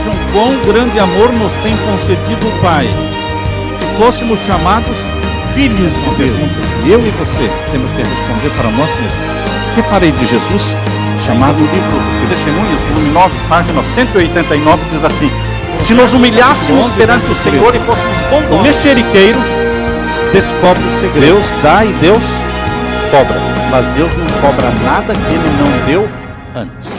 vejam quão grande amor nos tem concedido o Pai, que fôssemos chamados filhos de Deus. E eu e você temos que responder para nós mesmos: o que farei de Jesus? Chamado livro de Testemunhos, volume 9, página 189, diz assim: se nos humilhássemos perante o Senhor e fôssemos bondosos, o mexeriqueiro descobre o segredo. Deus dá e Deus cobra, mas Deus não cobra nada que Ele não deu antes.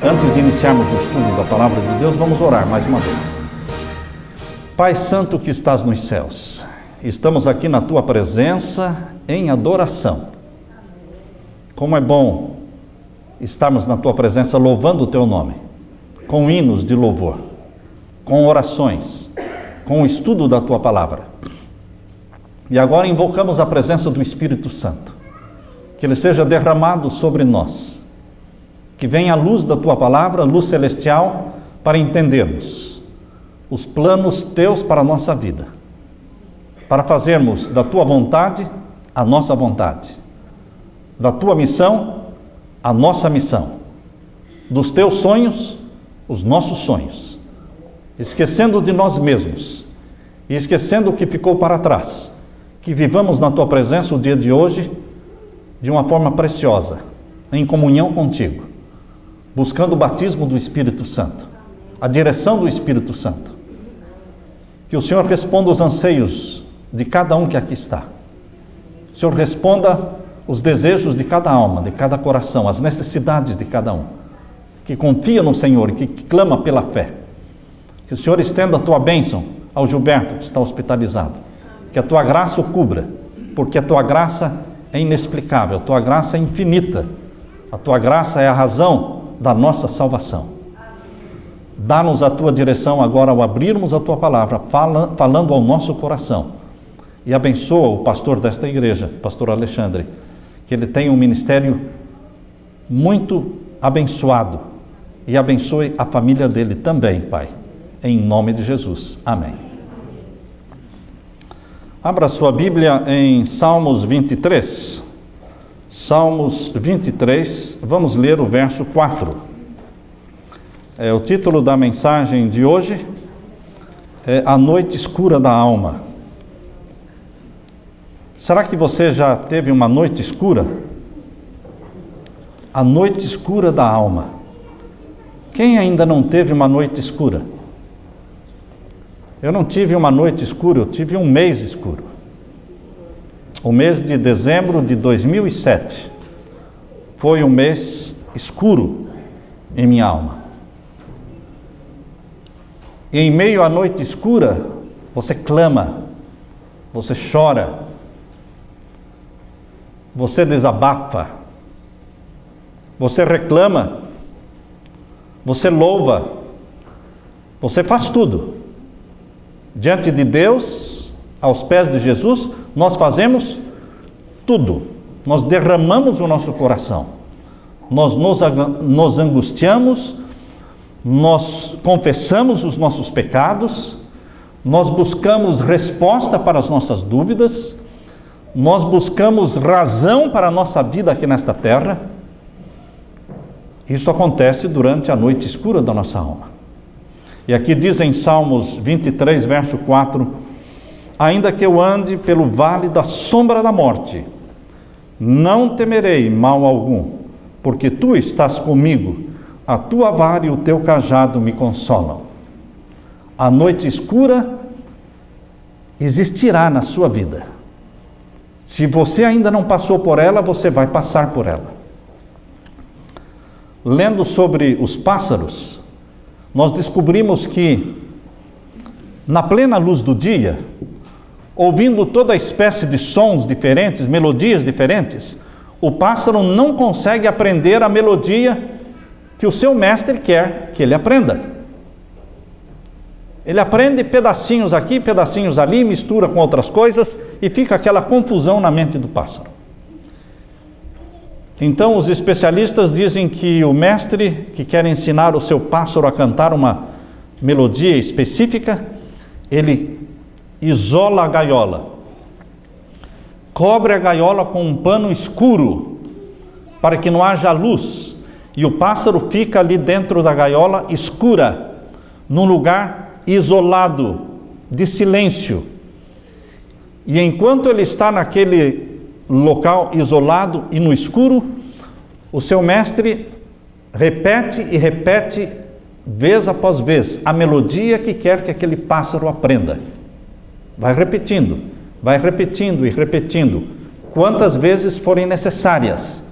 Antes de iniciarmos o estudo da Palavra de Deus, vamos orar mais uma vez. Pai Santo que estás nos céus, estamos aqui na Tua presença em adoração. Como é bom estarmos na Tua presença louvando o Teu nome, com hinos de louvor, com orações, com o estudo da Tua Palavra. E agora invocamos a presença do Espírito Santo, que Ele seja derramado sobre nós, que venha a luz da Tua Palavra, luz celestial, para entendermos os planos Teus para a nossa vida, para fazermos da Tua vontade a nossa vontade, da Tua missão a nossa missão, dos Teus sonhos os nossos sonhos, esquecendo de nós mesmos e esquecendo o que ficou para trás, que vivamos na Tua presença o dia de hoje de uma forma preciosa, em comunhão contigo, buscando o batismo do Espírito Santo, a direção do Espírito Santo. Que o Senhor responda os anseios de cada um que aqui está. O Senhor responda os desejos de cada alma, de cada coração, as necessidades de cada um, que confia no Senhor e que clama pela fé. Que o Senhor estenda a Tua bênção ao Gilberto, que está hospitalizado. Que a Tua graça o cubra, porque a Tua graça é inexplicável, a Tua graça é infinita. A Tua graça é a razão da nossa salvação. Dá-nos a Tua direção agora ao abrirmos a Tua palavra, falando ao nosso coração. E abençoa o pastor desta igreja, pastor Alexandre, que ele tenha um ministério muito abençoado. E abençoe a família dele também, Pai. Em nome de Jesus. Amém. Abra sua Bíblia em Salmos 23. Salmos 23, vamos ler o verso 4. O título da mensagem de hoje é A Noite Escura da Alma. Será que você já teve uma noite escura? A noite escura da alma. Quem ainda não teve uma noite escura? Eu não tive uma noite escura, eu tive um mês escuro. O mês de dezembro de 2007 foi um mês escuro em minha alma. E em meio à noite escura, você clama, você chora, você desabafa, você reclama, você louva, você faz tudo. Diante de Deus, aos pés de Jesus, nós fazemos tudo. Nós derramamos o nosso coração, nós nos angustiamos, nós confessamos os nossos pecados, nós buscamos resposta para as nossas dúvidas, nós buscamos razão para a nossa vida aqui nesta terra. Isso acontece durante a noite escura da nossa alma. E aqui diz em Salmos 23, verso 4: ainda que eu ande pelo vale da sombra da morte, não temerei mal algum, porque Tu estás comigo, a Tua vara e o Teu cajado me consolam. A noite escura existirá na sua vida. Se você ainda não passou por ela, você vai passar por ela. Lendo sobre os pássaros, nós descobrimos que, na plena luz do dia, ouvindo toda espécie de sons diferentes, melodias diferentes, o pássaro não consegue aprender a melodia que o seu mestre quer que ele aprenda. Ele aprende pedacinhos aqui, pedacinhos ali, mistura com outras coisas e fica aquela confusão na mente do pássaro. Então os especialistas dizem que o mestre que quer ensinar o seu pássaro a cantar uma melodia específica, ele isola a gaiola, cobre a gaiola com um pano escuro, para que não haja luz, e o pássaro fica ali dentro da gaiola escura, num lugar isolado, de silêncio. E enquanto ele está naquele local isolado e no escuro, o seu mestre repete e repete, vez após vez, a melodia que quer que aquele pássaro aprenda. Vai repetindo e repetindo, quantas vezes forem necessárias,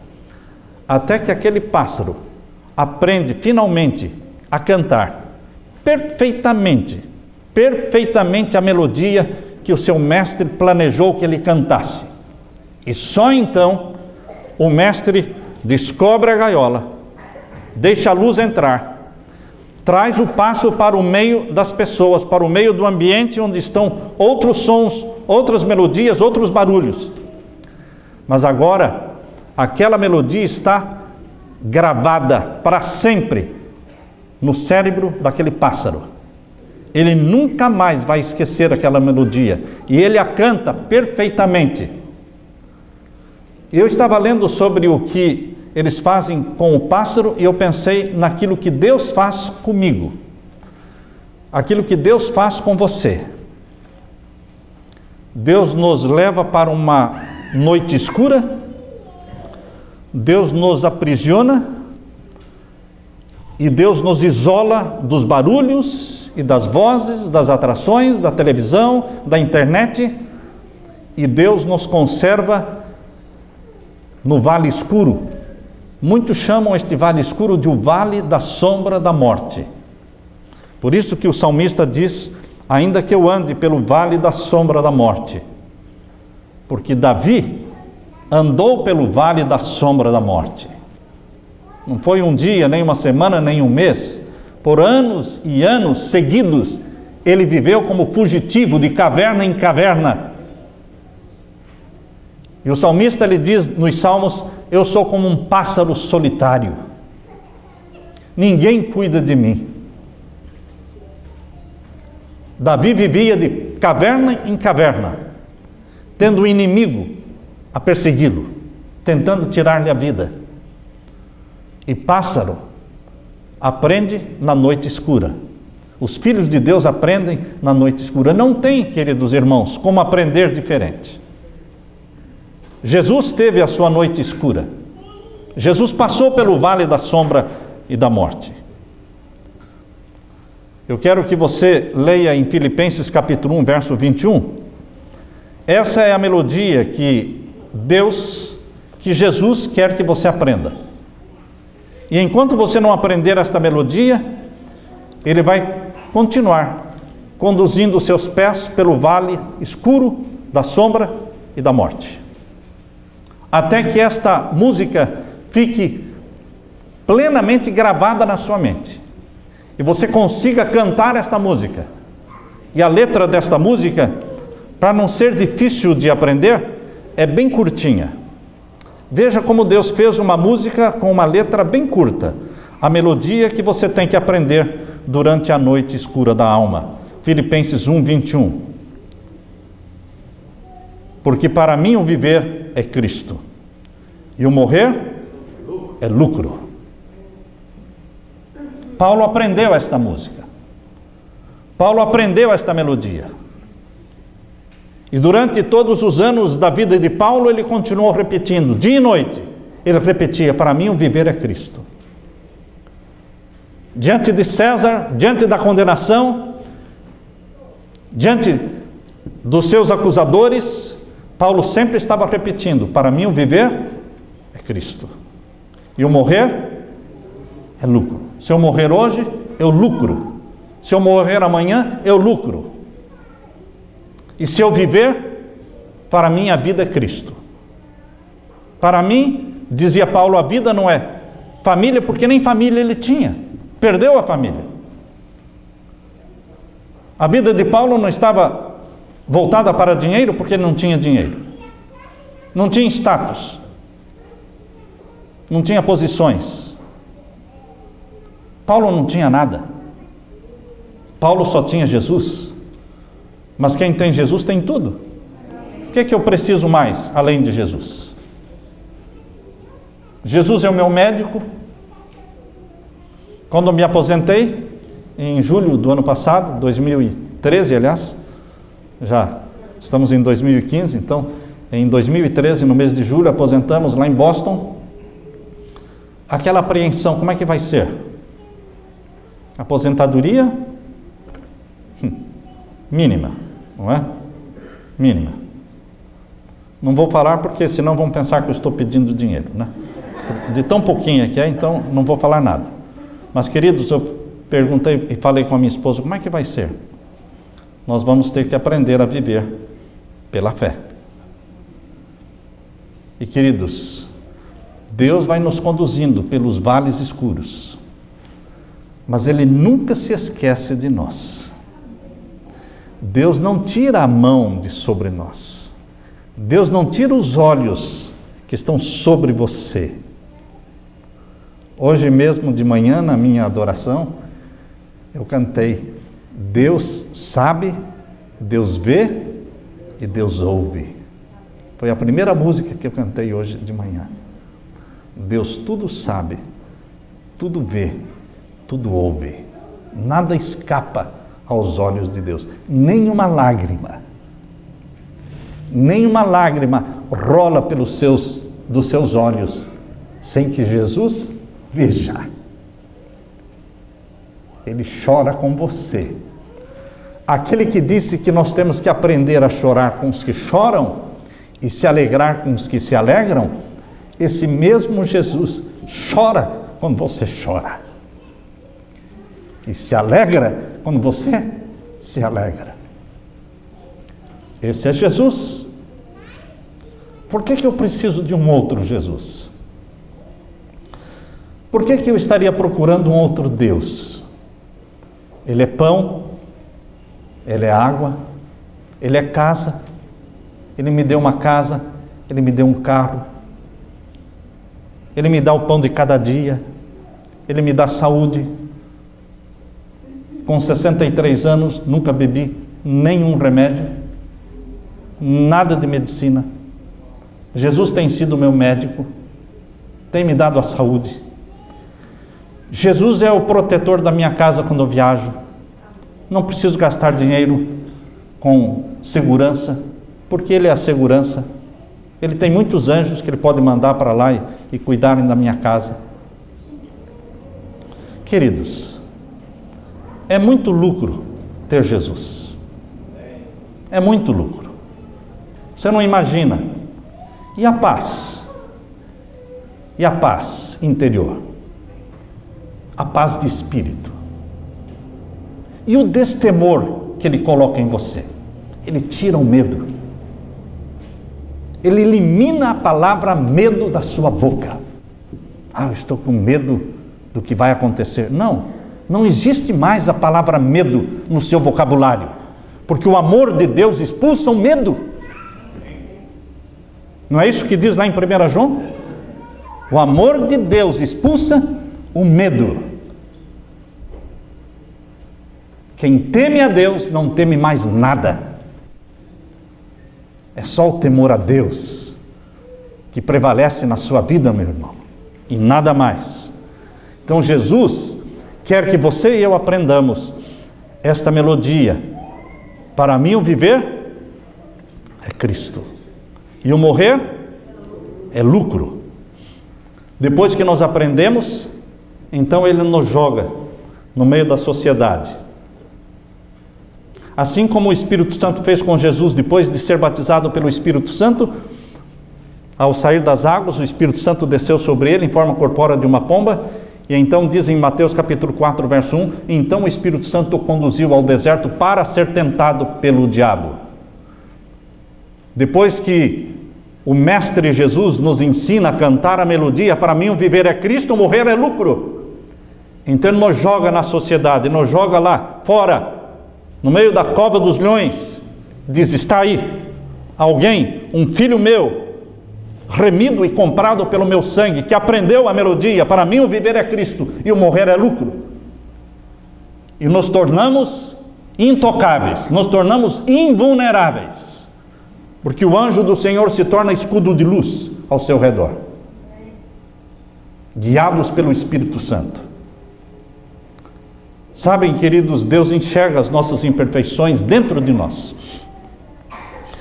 até que aquele pássaro aprende finalmente a cantar perfeitamente a melodia que o seu mestre planejou que ele cantasse. E só então o mestre descobre a gaiola, deixa a luz entrar, traz o pássaro para o meio das pessoas, para o meio do ambiente onde estão outros sons, outras melodias, outros barulhos. Mas agora, aquela melodia está gravada para sempre no cérebro daquele pássaro. Ele nunca mais vai esquecer aquela melodia, e ele a canta perfeitamente. Eu estava lendo sobre o que eles fazem com o pássaro, e eu pensei naquilo que Deus faz comigo, aquilo que Deus faz com você. Deus nos leva para uma noite escura, Deus nos aprisiona, e Deus nos isola dos barulhos e das vozes, das atrações, da televisão, da internet, e Deus nos conserva no vale escuro. Muitos chamam este vale escuro de o vale da sombra da morte. Por isso que o salmista diz: ainda que eu ande pelo vale da sombra da morte. Porque Davi andou pelo vale da sombra da morte. Não foi um dia, nem uma semana, nem um mês. Por anos e anos seguidos, ele viveu como fugitivo de caverna em caverna. E o salmista, ele diz nos Salmos: eu sou como um pássaro solitário. Ninguém cuida de mim. Davi vivia de caverna em caverna, tendo um inimigo a persegui-lo, tentando tirar-lhe a vida. E pássaro aprende na noite escura. Os filhos de Deus aprendem na noite escura. Não tem, queridos irmãos, como aprender diferente. Jesus teve a sua noite escura. Jesus passou pelo vale da sombra e da morte. Eu quero que você leia em Filipenses capítulo 1, verso 21. Essa é a melodia que Jesus quer que você aprenda. E enquanto você não aprender esta melodia, Ele vai continuar conduzindo os seus pés pelo vale escuro da sombra e da morte, até que esta música fique plenamente gravada na sua mente, e você consiga cantar esta música. E a letra desta música, para não ser difícil de aprender, é bem curtinha. Veja como Deus fez uma música com uma letra bem curta, a melodia que você tem que aprender durante a noite escura da alma. Filipenses 1, 21. Porque para mim o viver é Cristo, e o morrer é lucro. Paulo aprendeu esta música. Paulo aprendeu esta melodia. E durante todos os anos da vida de Paulo, ele continuou repetindo, dia e noite. Ele repetia: para mim o viver é Cristo. Diante de César, diante da condenação, diante dos seus acusadores, Paulo sempre estava repetindo: para mim o viver é Cristo, e o morrer é lucro. Se eu morrer hoje, eu lucro. Se eu morrer amanhã, eu lucro. E se eu viver, para mim a vida é Cristo. Para mim, dizia Paulo, a vida não é família, porque nem família ele tinha. Perdeu a família. A vida de Paulo não estava voltada para dinheiro, porque ele não tinha dinheiro. Não tinha status. Não tinha posições. Paulo não tinha nada. Paulo só tinha Jesus. Mas quem tem Jesus tem tudo. que eu preciso mais, além de Jesus? Jesus é o meu médico. Quando me aposentei, em julho do ano passado, 2013, aliás, já estamos em 2015, então, em 2013, no mês de julho, aposentamos lá em Boston. Aquela apreensão, como é que vai ser? Aposentadoria? Mínima, não é? Mínima. Não vou falar porque senão vão pensar que eu estou pedindo dinheiro, né? De tão pouquinho que é, então não vou falar nada. Mas, queridos, eu perguntei e falei com a minha esposa, como é que vai ser? Nós vamos ter que aprender a viver pela fé. E, queridos, Deus vai nos conduzindo pelos vales escuros, mas Ele nunca se esquece de nós. Deus não tira a mão de sobre nós. Deus não tira os olhos que estão sobre você. Hoje mesmo de manhã, na minha adoração, eu cantei: Deus sabe, Deus vê e Deus ouve. Foi a primeira música que eu cantei hoje de manhã. Deus tudo sabe, tudo vê, tudo ouve. Nada escapa aos olhos de Deus. Nenhuma lágrima rola dos seus olhos sem que Jesus veja. Ele chora com você. Aquele que disse que nós temos que aprender a chorar com os que choram e se alegrar com os que se alegram, esse mesmo Jesus chora quando você chora e se alegra quando você se alegra. Esse é Jesus. Por que eu preciso de um outro Jesus? Por que eu estaria procurando um outro Deus? Ele é pão, Ele é água, Ele é casa. Ele me deu uma casa, Ele me deu um carro, Ele me dá o pão de cada dia, Ele me dá saúde. Com 63 anos, nunca bebi nenhum remédio, nada de medicina. Jesus tem sido meu médico, tem me dado a saúde. Jesus é o protetor da minha casa quando eu viajo. Não preciso gastar dinheiro com segurança, porque Ele é a segurança. Ele tem muitos anjos que Ele pode mandar para lá e cuidarem da minha casa. Queridos, é muito lucro ter Jesus. É muito lucro. Você não imagina. E a paz? E a paz interior? A paz de espírito? E o destemor que Ele coloca em você? Ele tira o medo. Ele elimina a palavra medo da sua boca. Eu estou com medo do que vai acontecer. Não existe mais a palavra medo no seu vocabulário, porque o amor de Deus expulsa o medo. Não é isso que diz lá em 1 João? O amor de Deus expulsa o medo. Quem teme a Deus não teme mais nada. É só o temor a Deus que prevalece na sua vida, meu irmão, e nada mais. Então Jesus quer que você e eu aprendamos esta melodia. Para mim o viver é Cristo, e o morrer é lucro. Depois que nós aprendemos, então Ele nos joga no meio da sociedade. Assim como o Espírito Santo fez com Jesus depois de ser batizado pelo Espírito Santo, ao sair das águas, o Espírito Santo desceu sobre ele em forma corpórea de uma pomba. E então diz em Mateus capítulo 4, verso 1, então o Espírito Santo o conduziu ao deserto para ser tentado pelo diabo. Depois que o Mestre Jesus nos ensina a cantar a melodia, para mim o viver é Cristo, o morrer é lucro. Então Ele nos joga na sociedade, nos joga lá fora, no meio da cova dos leões, diz, está aí, alguém, um filho meu, remido e comprado pelo meu sangue, que aprendeu a melodia, para mim o viver é Cristo e o morrer é lucro. E nos tornamos intocáveis, nos tornamos invulneráveis. Porque o anjo do Senhor se torna escudo de luz ao seu redor, guiados pelo Espírito Santo. Sabem, queridos, Deus enxerga as nossas imperfeições dentro de nós.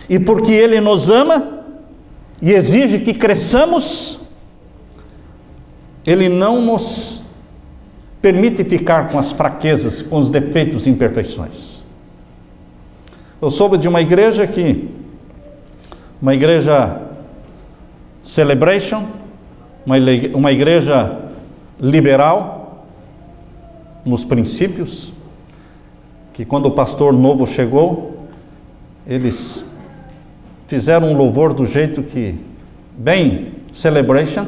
E porque Ele nos ama e exige que cresçamos, Ele não nos permite ficar com as fraquezas, com os defeitos e imperfeições. Eu soube de uma igreja Celebration, uma igreja liberal nos princípios, que quando o pastor novo chegou, eles fizeram um louvor do jeito que, bem Celebration,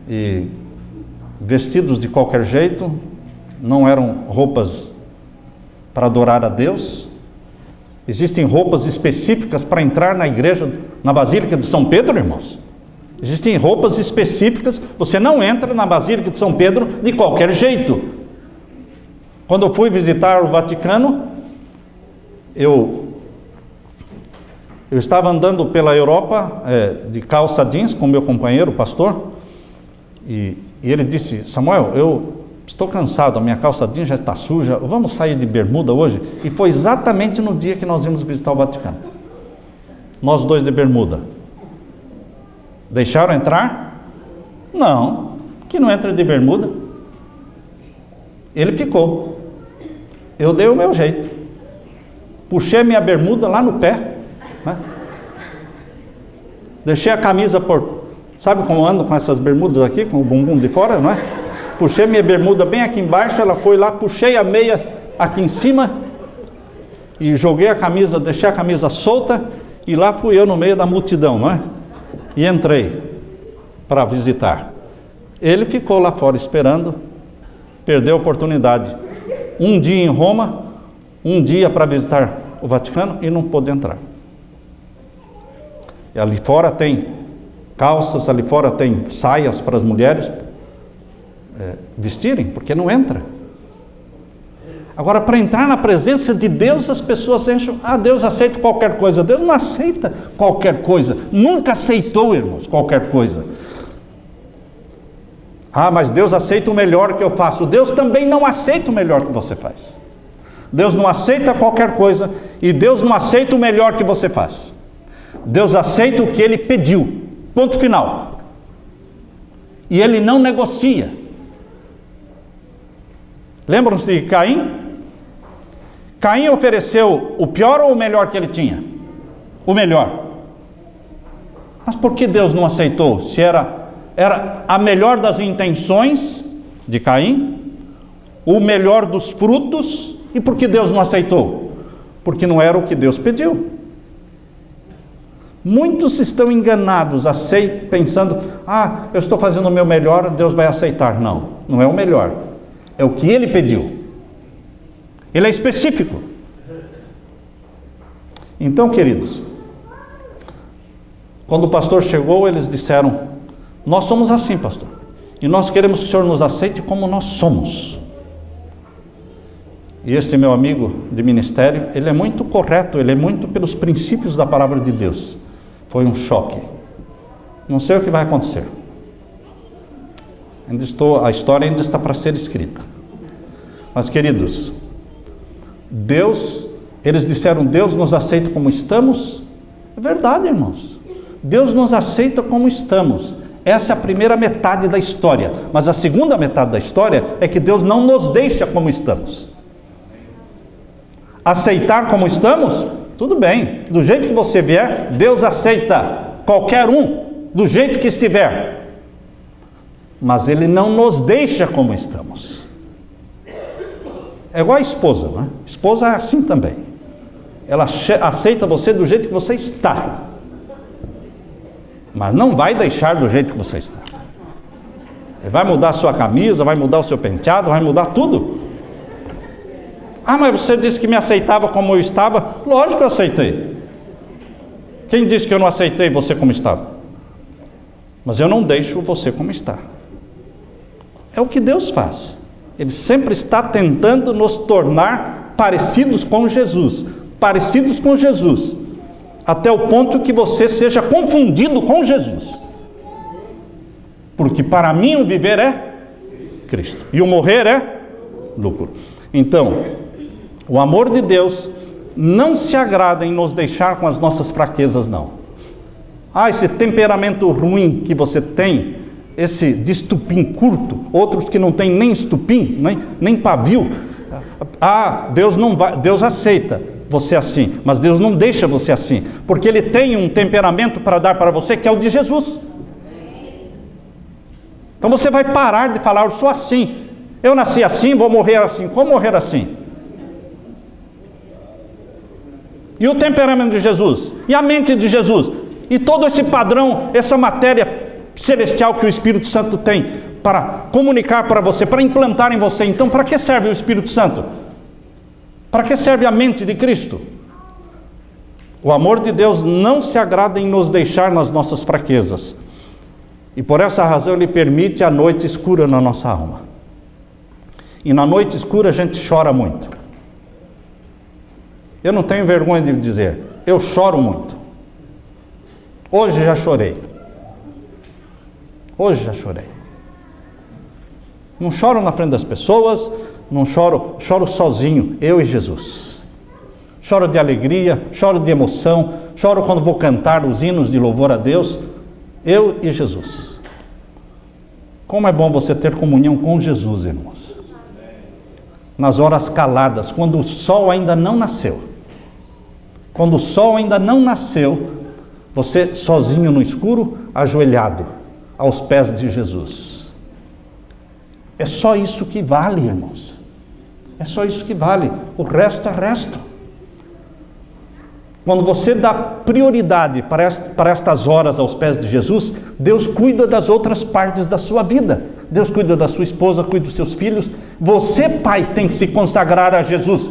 e vestidos de qualquer jeito, não eram roupas para adorar a Deus. Existem roupas específicas para entrar na igreja, na Basílica de São Pedro, irmãos. Existem roupas específicas, você não entra na Basílica de São Pedro de qualquer jeito. Quando eu fui visitar o Vaticano, eu estava andando pela Europa de calça jeans com meu companheiro, o pastor, e ele disse: Samuel, eu estou cansado, a minha calça jeans já está suja, vamos sair de bermuda hoje? E foi exatamente no dia que nós íamos visitar o Vaticano. Nós dois de bermuda. Deixaram entrar? Não, que não entra de bermuda. Ele ficou. Eu dei o meu jeito. Puxei minha bermuda lá no pé, né? Deixei a camisa por... Sabe como ando com essas bermudas aqui, com o bumbum de fora, não é? Puxei minha bermuda bem aqui embaixo, ela foi lá, puxei a meia aqui em cima e joguei a camisa, deixei a camisa solta e lá fui eu no meio da multidão, não é? E entrei para visitar. Ele ficou lá fora esperando, perdeu a oportunidade. Um dia em Roma, um dia para visitar o Vaticano e não pôde entrar. E ali fora tem calças, ali fora tem saias para as mulheres vestirem, porque não entra. Agora, para entrar na presença de Deus, as pessoas acham: Deus aceita qualquer coisa. Deus não aceita qualquer coisa, nunca aceitou, irmãos, qualquer coisa. Mas Deus aceita o melhor que eu faço. Deus também não aceita o melhor que você faz. Deus não aceita qualquer coisa e Deus não aceita o melhor que você faz. Deus aceita o que Ele pediu, ponto final. E Ele não negocia. Lembram-se de Caim? Caim ofereceu o pior ou o melhor que ele tinha? O melhor. Mas por que Deus não aceitou? Se era a melhor das intenções de Caim, o melhor dos frutos, e por que Deus não aceitou? Porque não era o que Deus pediu. Muitos estão enganados, pensando: eu estou fazendo o meu melhor, Deus vai aceitar. Não, não é o melhor, é o que Ele pediu. Ele é específico. Então, queridos, quando o pastor chegou, eles disseram: nós somos assim, pastor, e nós queremos que o senhor nos aceite como nós somos. E esse meu amigo de ministério, ele é muito correto, ele é muito pelos princípios da palavra de Deus. Foi um choque. Não sei o que vai acontecer. A história ainda está para ser escrita. Mas, queridos, eles disseram: Deus nos aceita como estamos. É verdade, irmãos. Deus nos aceita como estamos. Essa é a primeira metade da história. Mas a segunda metade da história é que Deus não nos deixa como estamos. Aceitar como estamos? Tudo bem. Do jeito que você vier, Deus aceita qualquer um, do jeito que estiver. Mas Ele não nos deixa como estamos. É igual a esposa, não é? Esposa é assim também. Ela aceita você do jeito que você está, mas não vai deixar do jeito que você está. Ele vai mudar a sua camisa, vai mudar o seu penteado, vai mudar tudo. Mas você disse que me aceitava como eu estava. Lógico que eu aceitei. Quem disse que eu não aceitei você como estava? Mas eu não deixo você como está. É o que Deus faz. Ele sempre está tentando nos tornar parecidos com Jesus. Parecidos com Jesus. até o ponto que você seja confundido com Jesus. Porque para mim o viver é Cristo e o morrer é lucro. Então, o amor de Deus não se agrada em nos deixar com as nossas fraquezas, não. Esse temperamento ruim que você tem, esse de estupim curto, outros que não tem nem estupim, nem pavio. Deus não vai, Deus aceita você assim, mas Deus não deixa você assim, porque Ele tem um temperamento para dar para você que é o de Jesus. Então você vai parar de falar, eu sou assim, eu nasci assim, vou morrer assim. Como morrer assim? E o temperamento de Jesus? E a mente de Jesus? E todo esse padrão, essa matéria celestial que o Espírito Santo tem para comunicar para você, para implantar em você. Então, para que serve o Espírito Santo? Para que serve a mente de Cristo? O amor de Deus não se agrada em nos deixar nas nossas fraquezas. E por essa razão Ele permite a noite escura na nossa alma. E na noite escura a gente chora muito. Eu não tenho vergonha de dizer, eu choro muito. Hoje já chorei. Hoje já chorei. Não choro na frente das pessoas, não choro, choro sozinho, eu e Jesus. Choro de alegria, choro de emoção, choro quando vou cantar os hinos de louvor a Deus, eu e Jesus. Como é bom você ter comunhão com Jesus, irmãos. Nas horas caladas, quando o sol ainda não nasceu. Quando o sol ainda não nasceu, você sozinho no escuro, ajoelhado aos pés de Jesus. É só isso que vale, irmãos. É só isso que vale. O resto é resto. Quando você dá prioridade para estas horas aos pés de Jesus, Deus cuida das outras partes da sua vida. Deus cuida da sua esposa, cuida dos seus filhos. Você, pai, tem que se consagrar a Jesus.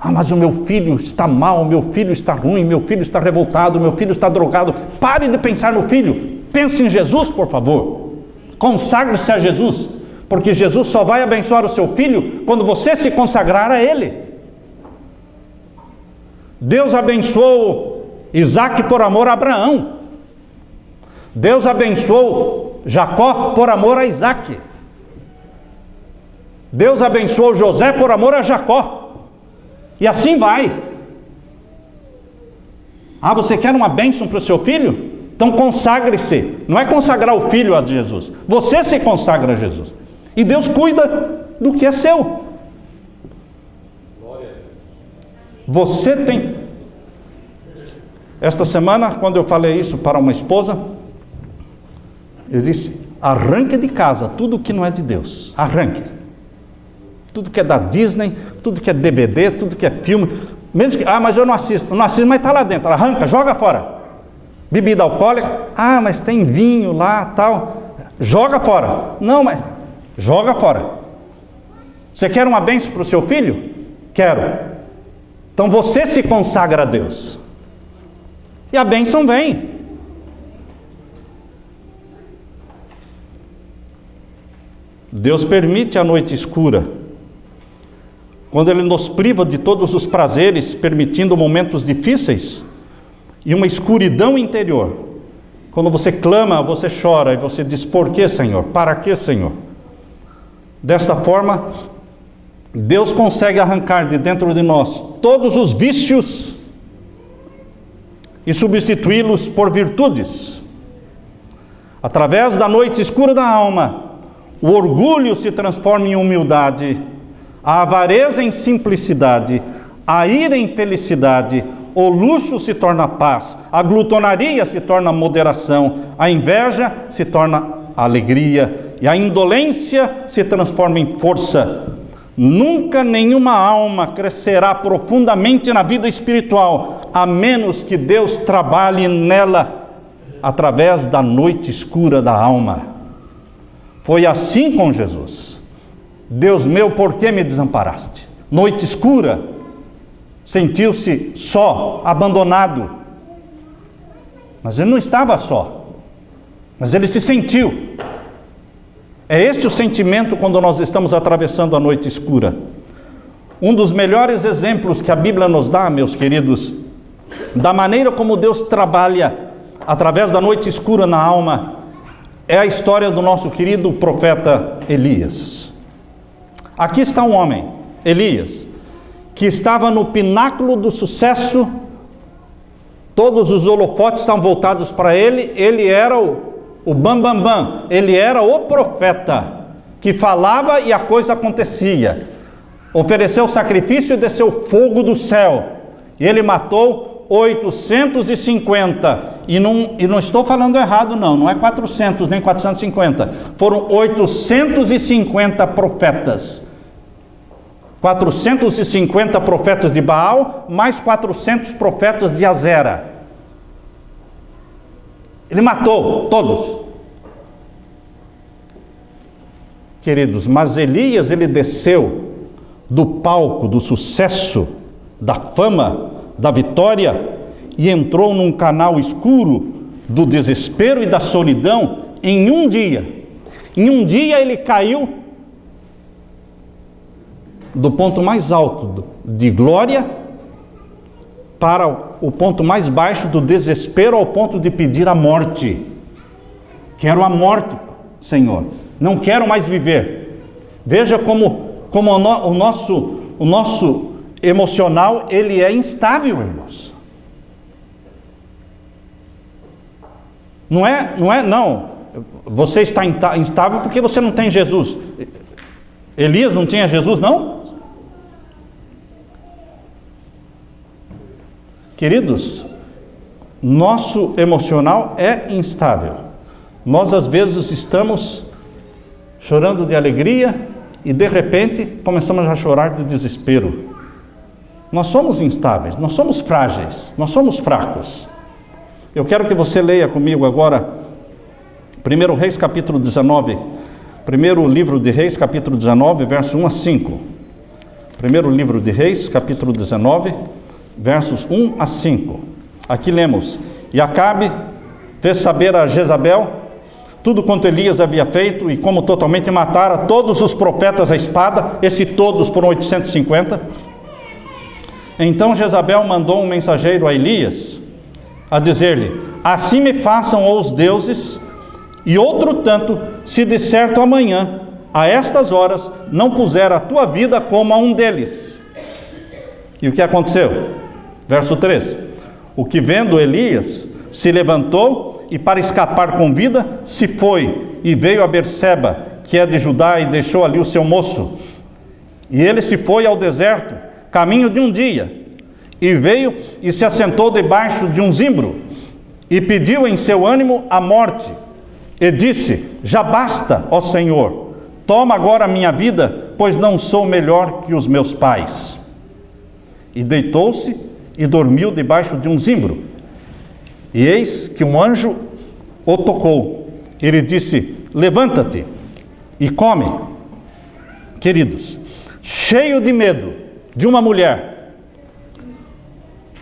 Mas o meu filho está mal, o meu filho está ruim, meu filho está revoltado, meu filho está drogado. Pare de pensar no filho. Pense em Jesus, por favor. Consagre-se a Jesus. Porque Jesus só vai abençoar o seu filho quando você se consagrar a Ele. Deus abençoou Isaac por amor a Abraão. Deus abençoou Jacó por amor a Isaac. Deus abençoou José por amor a Jacó. E assim vai. Você quer uma bênção para o seu filho? Então consagre-se. Não é consagrar o filho a Jesus. Você se consagra a Jesus. E Deus cuida do que é seu. Você tem... Esta semana, quando eu falei isso para uma esposa, eu disse, arranque de casa tudo que não é de Deus. Arranque. Tudo que é da Disney, tudo que é DVD, tudo que é filme. Mesmo que, mas eu não assisto, mas está lá dentro. Arranca, joga fora. Bebida alcoólica, mas tem vinho lá, tal. Joga fora. Não, mas joga fora. Você quer uma bênção para o seu filho? Quero. Então você se consagra a Deus. E a bênção vem. Deus permite a noite escura, quando Ele nos priva de todos os prazeres, permitindo momentos difíceis e uma escuridão interior. Quando você clama, você chora e você diz, por que, Senhor? Para que, Senhor? Desta forma, Deus consegue arrancar de dentro de nós todos os vícios e substituí-los por virtudes. Através da noite escura da alma, o orgulho se transforma em humildade, a avareza em simplicidade, a ira em felicidade, o luxo se torna paz, a glutonaria se torna moderação, a inveja se torna alegria e a indolência se transforma em força. Nunca nenhuma alma crescerá profundamente na vida espiritual, a menos que Deus trabalhe nela através da noite escura da alma. Foi assim com Jesus. Deus meu, por que me desamparaste? Noite escura, sentiu-se só, abandonado. Mas ele não estava só, mas ele se sentiu. É este o sentimento quando nós estamos atravessando a noite escura. Um dos melhores exemplos que a Bíblia nos dá, meus queridos, da maneira como Deus trabalha através da noite escura na alma, é a história do nosso querido profeta Elias. Aqui está um homem, Elias, que estava no pináculo do sucesso, todos os holofotes estavam voltados para ele, ele era o bam, ele era o profeta, que falava e a coisa acontecia. Ofereceu sacrifício e desceu fogo do céu, e ele matou 850, e não estou falando errado não é 400 nem 450, foram 850 profetas, 450 profetas de Baal, mais 400 profetas de Azera. Ele matou todos. Queridos, mas Elias, ele desceu do palco do sucesso, da fama, da vitória, e entrou num canal escuro do desespero e da solidão em um dia. Em um dia ele caiu do ponto mais alto de glória para o ponto mais baixo do desespero, ao ponto de pedir a morte. Quero a morte, Senhor, não quero mais viver. Veja como o nosso emocional, ele é instável, irmãos. Não. Você está instável porque você não tem Jesus. Elias não tinha Jesus, não? Queridos, nosso emocional é instável. Nós às vezes estamos chorando de alegria e de repente começamos a chorar de desespero. Nós somos instáveis, nós somos frágeis, nós somos fracos. Eu quero que você leia comigo agora 1 Reis capítulo 19, primeiro livro de Reis capítulo 19, verso 1 a 5. Primeiro livro de Reis capítulo 19, versos 1 a 5. Aqui lemos: E Acabe fez saber a Jezabel tudo quanto Elias havia feito, e como totalmente matara todos os profetas à espada. Esse todos foram 850. Então Jezabel mandou um mensageiro a Elias, a dizer-lhe: assim me façam os deuses, e outro tanto, se de certo amanhã, a estas horas, não puser a tua vida como a um deles. E o que aconteceu? Verso 3: O que vendo Elias, se levantou, e para escapar com vida, se foi, e veio a Berseba, que é de Judá, e deixou ali o seu moço. E ele se foi ao deserto, caminho de um dia, e veio e se assentou debaixo de um zimbro, e pediu em seu ânimo a morte, e disse: já basta, ó Senhor, toma agora a minha vida, pois não sou melhor que os meus pais. E deitou-se e dormiu debaixo de um zimbro. E eis que um anjo o tocou. Ele disse: levanta-te e come. Queridos, cheio de medo de uma mulher,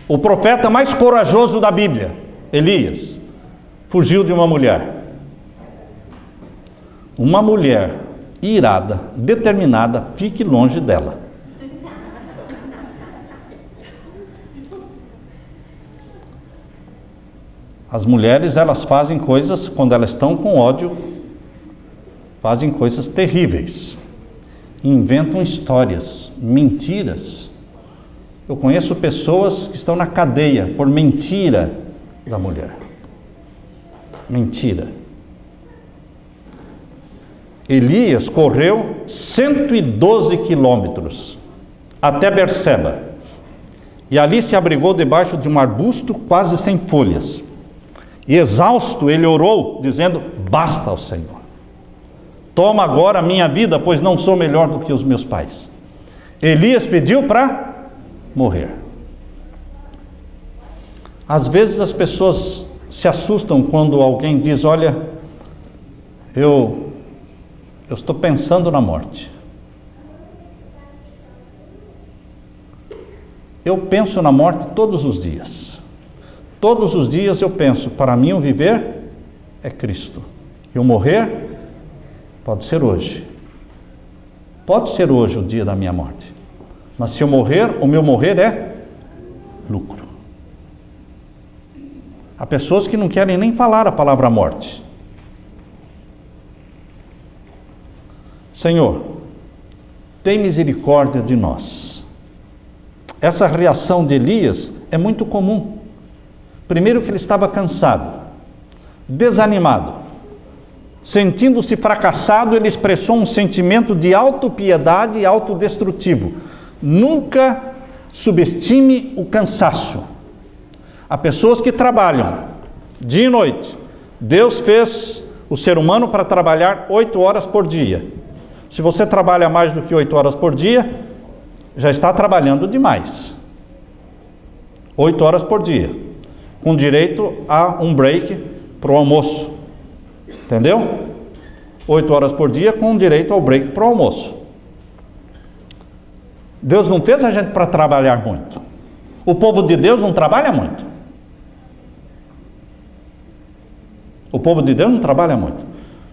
o profeta mais corajoso da Bíblia, Elias, fugiu de uma mulher. Uma mulher irada, determinada, fique longe dela. As mulheres, elas fazem coisas, quando elas estão com ódio, fazem coisas terríveis. Inventam histórias, mentiras. Eu conheço pessoas que estão na cadeia por mentira da mulher. Mentira. Elias correu 112 quilômetros até Berseba, e ali se abrigou debaixo de um arbusto quase sem folhas. E exausto, ele orou, dizendo: basta, ó Senhor, toma agora a minha vida, pois não sou melhor do que os meus pais. Elias pediu para morrer. Às vezes as pessoas se assustam quando alguém diz: olha, eu estou pensando na morte. Eu penso na morte todos os dias. Todos os dias eu penso: para mim o viver é Cristo. E o morrer pode ser hoje. Pode ser hoje o dia da minha morte. Mas se eu morrer, o meu morrer é lucro. Há pessoas que não querem nem falar a palavra morte. Senhor, tem misericórdia de nós. Essa reação de Elias é muito comum. Primeiro que ele estava cansado, desanimado, sentindo-se fracassado, ele expressou um sentimento de autopiedade e autodestrutivo. Nunca subestime o cansaço. Há pessoas que trabalham dia e noite. Deus fez o ser humano para trabalhar 8 horas por dia. Se você trabalha mais do que 8 horas por dia, já está trabalhando demais. 8 horas por dia, com direito a um break para o almoço. Entendeu? 8 horas por dia com direito ao break para o almoço. Deus não fez a gente para trabalhar muito. O povo de Deus não trabalha muito. O povo de Deus não trabalha muito.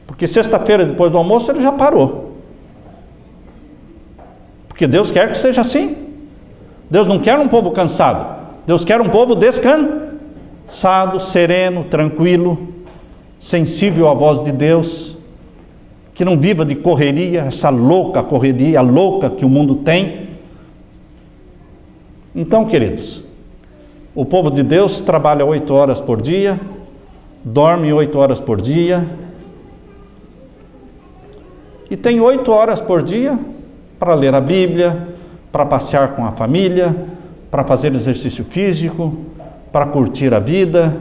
Porque sexta-feira, depois do almoço, ele já parou. Porque Deus quer que seja assim. Deus não quer um povo cansado. Deus quer um povo descansado, sereno, tranquilo, sensível à voz de Deus, que não viva de correria, essa louca correria, louca que o mundo tem. Então, queridos, o povo de Deus trabalha 8 horas por dia, dorme 8 horas por dia, e tem 8 horas por dia para ler a Bíblia, para passear com a família, para fazer exercício físico, para curtir a vida.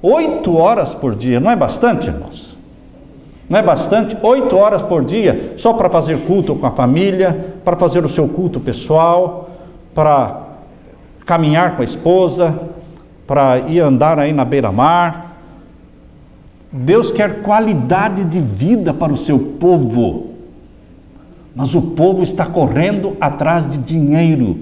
8 horas por dia, não é bastante, irmãos? Não é bastante? 8 horas por dia só para fazer culto com a família, para fazer o seu culto pessoal, para caminhar com a esposa, para ir andar aí na beira-mar. Deus quer qualidade de vida para o seu povo, mas o povo está correndo atrás de dinheiro,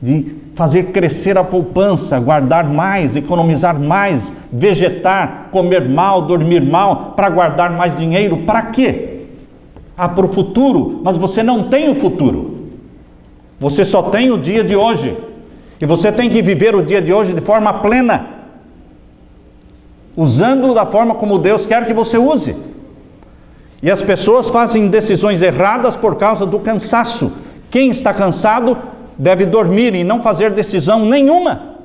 de fazer crescer a poupança, guardar mais, economizar mais, vegetar, comer mal, dormir mal, para guardar mais dinheiro. Para quê? Para o futuro. Mas você não tem o futuro. Você só tem o dia de hoje. E você tem que viver o dia de hoje de forma plena, usando-o da forma como Deus quer que você use. E as pessoas fazem decisões erradas por causa do cansaço. Quem está cansado deve dormir e não fazer decisão nenhuma.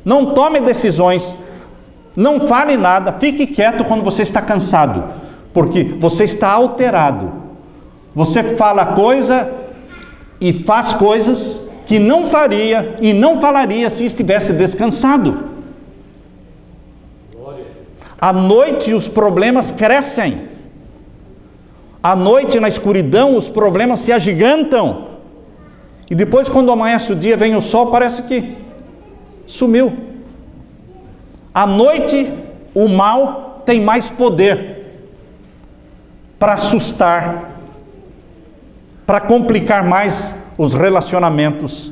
Não tome decisões, não fale nada, fique quieto quando você está cansado, porque você está alterado. Você fala coisa e faz coisas que não faria e não falaria se estivesse descansado. À noite os problemas crescem. À noite, na escuridão, os problemas se agigantam. E depois, quando amanhece o dia, vem o sol, parece que sumiu. À noite, o mal tem mais poder para assustar, para complicar mais os relacionamentos.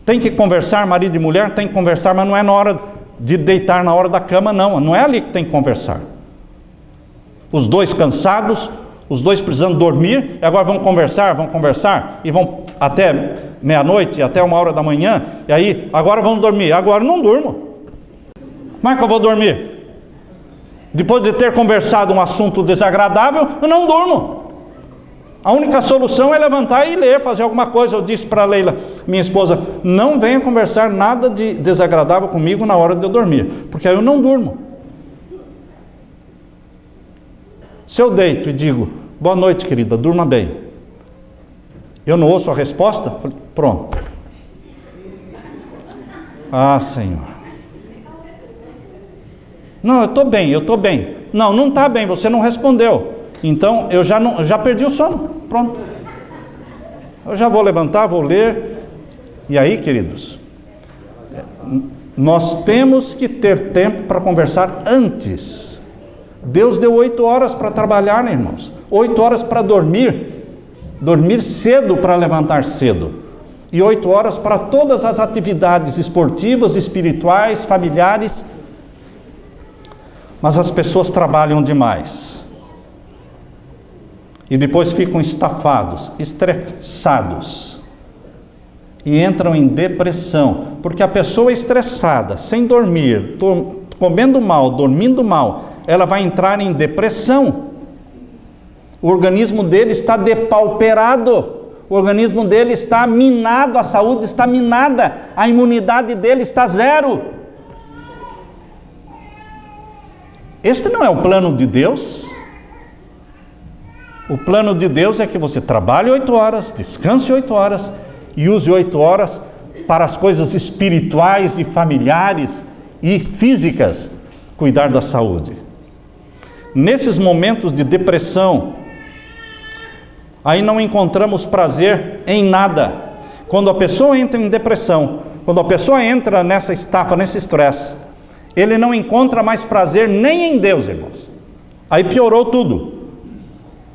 Tem que conversar, marido e mulher, tem que conversar, mas não é na hora de deitar na hora da cama, não. Não é ali que tem que conversar. Os dois cansados, os dois precisando dormir, e agora vão conversar, e vão até meia-noite, até 1h da manhã, e aí, agora vamos dormir. Agora eu não durmo. Como é que eu vou dormir? Depois de ter conversado um assunto desagradável, eu não durmo. A única solução é levantar e ler, fazer alguma coisa. Eu disse para a Leila, minha esposa, não venha conversar nada de desagradável comigo na hora de eu dormir, porque aí eu não durmo. Se eu deito e digo, boa noite, querida, durma bem, eu não ouço a resposta, pronto. Ah, Senhor. Não, eu estou bem. Não, não está bem, você não respondeu. Então, eu já perdi o sono, pronto. Eu já vou levantar, vou ler. E aí, queridos, nós temos que ter tempo para conversar antes. Deus deu 8 horas para trabalhar, né, irmãos? 8 horas para dormir. Dormir cedo para levantar cedo. E 8 horas para todas as atividades esportivas, espirituais, familiares. Mas as pessoas trabalham demais. E depois ficam estafados, estressados. e entram em depressão, porque a pessoa estressada, sem dormir, comendo mal, dormindo mal, ela vai entrar em depressão. O organismo dele está depauperado, o organismo dele está minado, a saúde está minada, a imunidade dele está zero. Este não é o plano de Deus. O plano de Deus é que você trabalhe 8 horas, descanse 8 horas e use 8 horas para as coisas espirituais e familiares e físicas, cuidar da saúde. Nesses momentos de depressão, aí não encontramos prazer em nada. Quando a pessoa entra em depressão, quando a pessoa entra nessa estafa, nesse estresse, ele não encontra mais prazer nem em Deus, irmãos. Aí piorou tudo.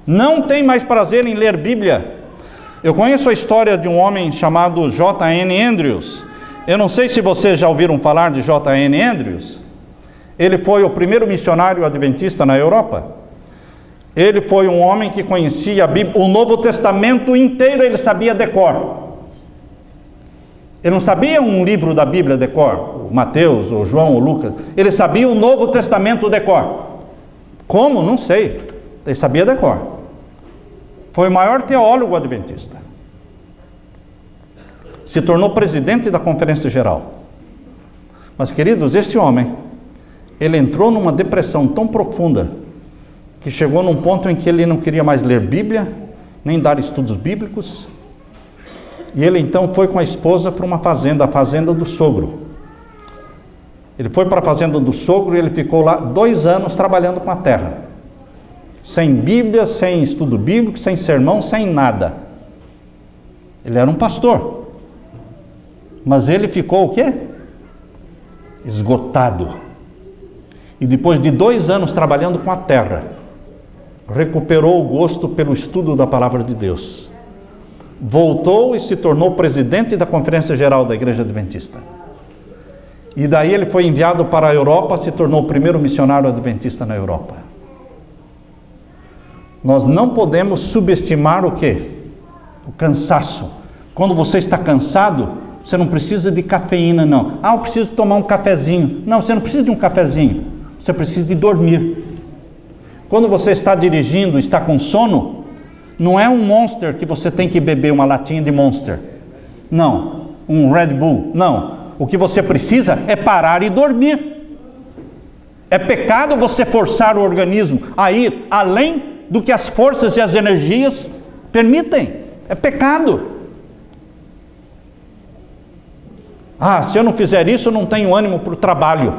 Não tem mais prazer em ler Bíblia. Eu conheço a história de um homem chamado J.N. Andrews. Eu não sei se vocês já ouviram falar de J.N. Andrews. Ele foi o primeiro missionário adventista na Europa. Ele foi um homem que conhecia a Bíblia, o Novo Testamento inteiro ele sabia decor. Ele não sabia um livro da Bíblia decor, o Mateus, o João, o Lucas. Ele sabia o Novo Testamento decor. Como? Não sei. Ele sabia decor. Foi o maior teólogo adventista. Se tornou presidente da Conferência Geral. Mas, queridos, esse homem, ele entrou numa depressão tão profunda, que chegou num ponto em que ele não queria mais ler Bíblia, nem dar estudos bíblicos, e ele então foi com a esposa para uma fazenda, a fazenda do sogro. Ele foi para a fazenda do sogro e ele ficou lá 2 anos trabalhando com a terra. Sem Bíblia, sem estudo bíblico, sem sermão, sem nada. Ele era um pastor. Mas ele ficou o quê? Esgotado. E depois de 2 anos trabalhando com a terra, recuperou o gosto pelo estudo da palavra de Deus. Voltou e se tornou presidente da Conferência Geral da Igreja Adventista. E daí ele foi enviado para a Europa, se tornou o primeiro missionário adventista na Europa. Nós não podemos subestimar o quê? O cansaço. Quando você está cansado, você não precisa de cafeína, não. Ah, eu preciso tomar um cafezinho. Não, você não precisa de um cafezinho. Você precisa de dormir. Quando você está dirigindo, está com sono, não é um Monster que você tem que beber uma latinha de Monster. Não. Um Red Bull. Não. O que você precisa é parar e dormir. É pecado você forçar o organismo a ir além do que as forças e as energias permitem. É pecado. Ah, se eu não fizer isso, eu não tenho ânimo para o trabalho.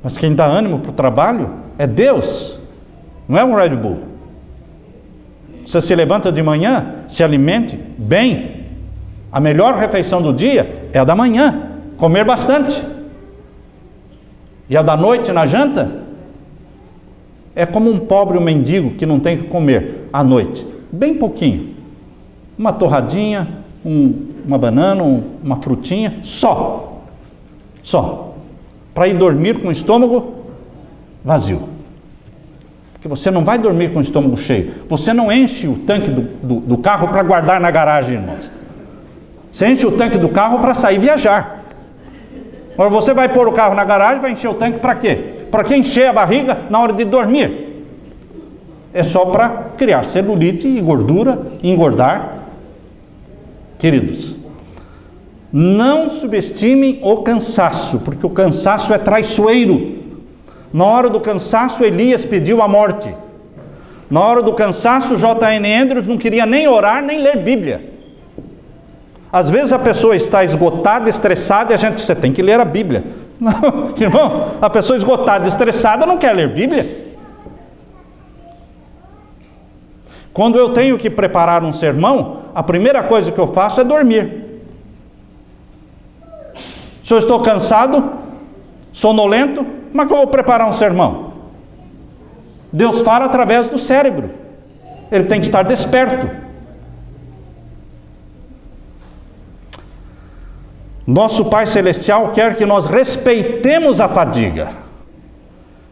Mas quem dá ânimo para o trabalho é Deus, não é um Red Bull. Você se levanta de manhã, se alimente bem. A melhor refeição do dia é a da manhã, comer bastante. E a da noite na janta é como um pobre, um mendigo que não tem que comer à noite, bem pouquinho. Uma torradinha, uma banana, uma frutinha, só. Para ir dormir com o estômago vazio. Porque você não vai dormir com o estômago cheio. Você não enche o tanque do carro para guardar na garagem, irmãos. Você enche o tanque do carro para sair viajar. Agora você vai pôr o carro na garagem, vai encher o tanque para quê? Para que encher a barriga na hora de dormir? É só para criar celulite e gordura, e engordar. Queridos, não subestimem o cansaço, porque o cansaço é traiçoeiro. Na hora do cansaço, Elias pediu a morte. Na hora do cansaço, J.N. Andrews não queria nem orar, nem ler Bíblia. Às vezes a pessoa está esgotada, estressada, e você tem que ler a Bíblia. Não, irmão, a pessoa esgotada, estressada, não quer ler Bíblia. Quando eu tenho que preparar um sermão, a primeira coisa que eu faço é dormir. Se eu estou cansado, sonolento, como é que eu vou preparar um sermão? Deus fala através do cérebro. Ele tem que estar desperto. Nosso Pai Celestial quer que nós respeitemos a fadiga.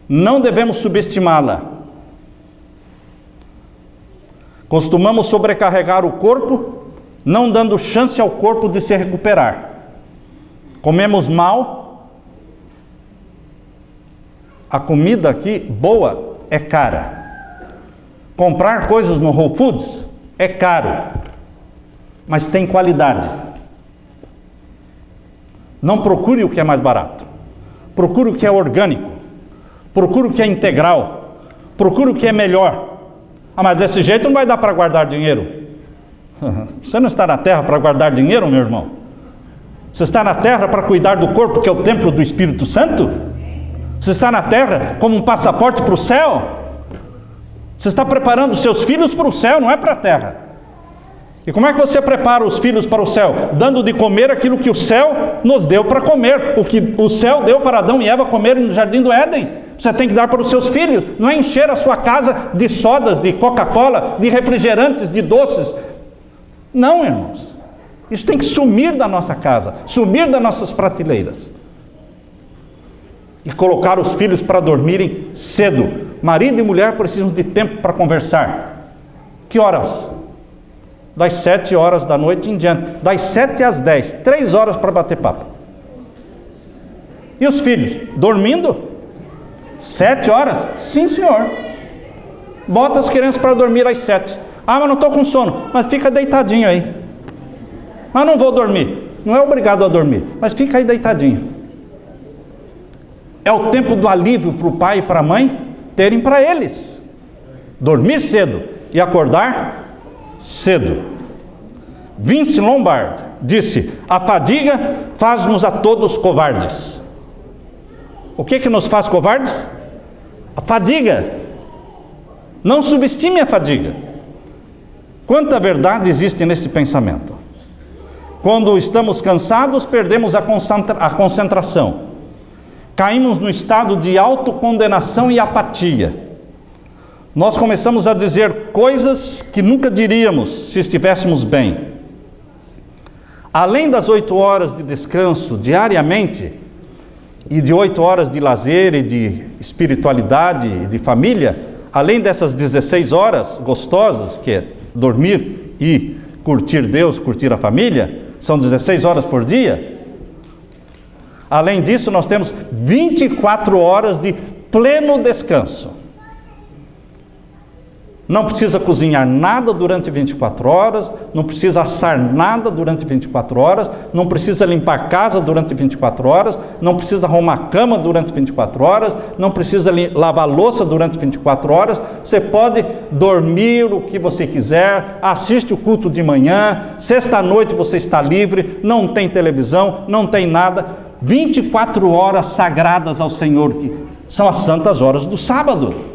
Não devemos subestimá-la. Costumamos sobrecarregar o corpo não dando chance ao corpo de se recuperar. Comemos mal. A comida aqui, boa, é cara. Comprar coisas no Whole Foods é caro, mas tem qualidade. Não procure o que é mais barato. Procure o que é orgânico. Procure o que é integral. Procure o que é melhor. Ah, mas desse jeito não vai dar para guardar dinheiro. Você não está na terra para guardar dinheiro, meu irmão. Você está na terra para cuidar do corpo, que é o templo do Espírito Santo. Você está na terra como um passaporte para o céu. Você está preparando seus filhos para o céu, não é para a terra. E como é que você prepara os filhos para o céu? Dando de comer aquilo que o céu nos deu para comer. O que o céu deu para Adão e Eva comerem no jardim do Éden. Você tem que dar para os seus filhos. Não é encher a sua casa de sodas, de Coca-Cola, de refrigerantes, de doces. Não, irmãos. Isso tem que sumir da nossa casa, sumir das nossas prateleiras. E colocar os filhos para dormirem cedo. Marido e mulher precisam de tempo para conversar. Que horas? Das 7 horas da noite em diante. Das 7 às 10, 3 horas para bater papo. E os filhos? Dormindo? 7 horas? Sim, senhor. Bota as crianças para dormir às 7. Ah, mas não estou com sono. Mas fica deitadinho aí. Mas não vou dormir. Não é obrigado a dormir, mas fica aí deitadinho. É o tempo do alívio para o pai e para a mãe terem para eles. Dormir cedo e acordar cedo. Vince Lombard disse: a fadiga faz-nos a todos covardes. O que nos faz covardes? A fadiga. Não subestime a fadiga. Quanta verdade existe nesse pensamento. Quando estamos cansados, perdemos a concentração. Caímos no estado de autocondenação e apatia. Nós começamos a dizer coisas que nunca diríamos se estivéssemos bem. Além das 8 horas de descanso diariamente, e de 8 horas de lazer e de espiritualidade e de família, além dessas 16 horas gostosas, que é dormir e curtir Deus, curtir a família, são 16 horas por dia. Além disso, nós temos 24 horas de pleno descanso. Não precisa cozinhar nada durante 24 horas, não precisa assar nada durante 24 horas, não precisa limpar casa durante 24 horas, não precisa arrumar cama durante 24 horas, não precisa lavar louça durante 24 horas. Você pode dormir o que você quiser, assiste o culto de manhã, sexta-noite você está livre, não tem televisão, não tem nada. 24 horas sagradas ao Senhor, que são as santas horas do sábado.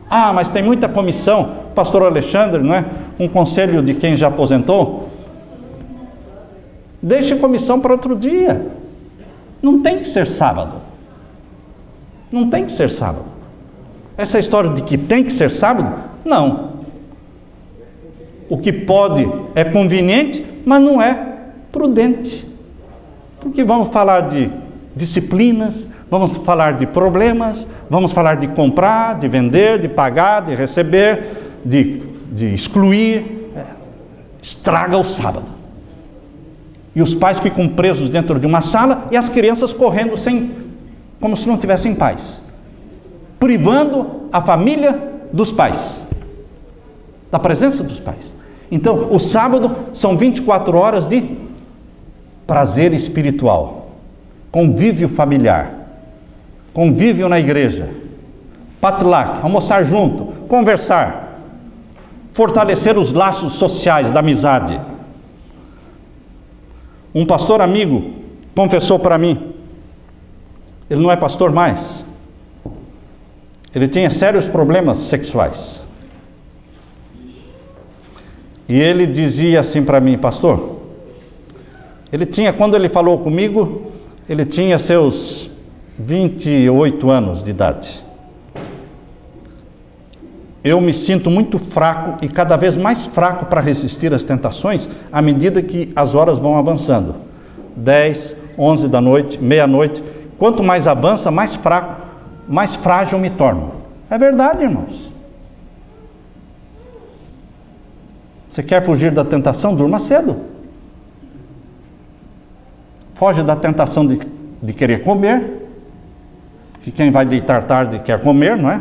Ah, mas tem muita comissão. Pastor Alexandre, não é? Um conselho de quem já aposentou. Deixe comissão para outro dia. Não tem que ser sábado. Não tem que ser sábado. Essa história de que tem que ser sábado, não. O que pode é conveniente, mas não é prudente. Porque vamos falar de disciplinas, vamos falar de problemas, vamos falar de comprar, de vender, de pagar, de receber, de excluir. Estraga o sábado. E os pais ficam presos dentro de uma sala e as crianças correndo como se não tivessem paz. Privando a família dos pais, da presença dos pais. Então, o sábado são 24 horas de prazer espiritual, convívio familiar, convívio na igreja, patlak, almoçar junto, conversar, fortalecer os laços sociais da amizade. Um pastor amigo confessou para mim, ele não é pastor mais, ele tinha sérios problemas sexuais. E ele dizia assim para mim: pastor, quando ele falou comigo, ele tinha seus 28 anos de idade. Eu me sinto muito fraco e cada vez mais fraco para resistir às tentações à medida que as horas vão avançando. 10, 11 da noite, meia-noite. Quanto mais avança, mais fraco, mais frágil me torno. É verdade, irmãos. Você quer fugir da tentação? Durma cedo. Foge da tentação de querer comer, que quem vai deitar tarde quer comer, não é?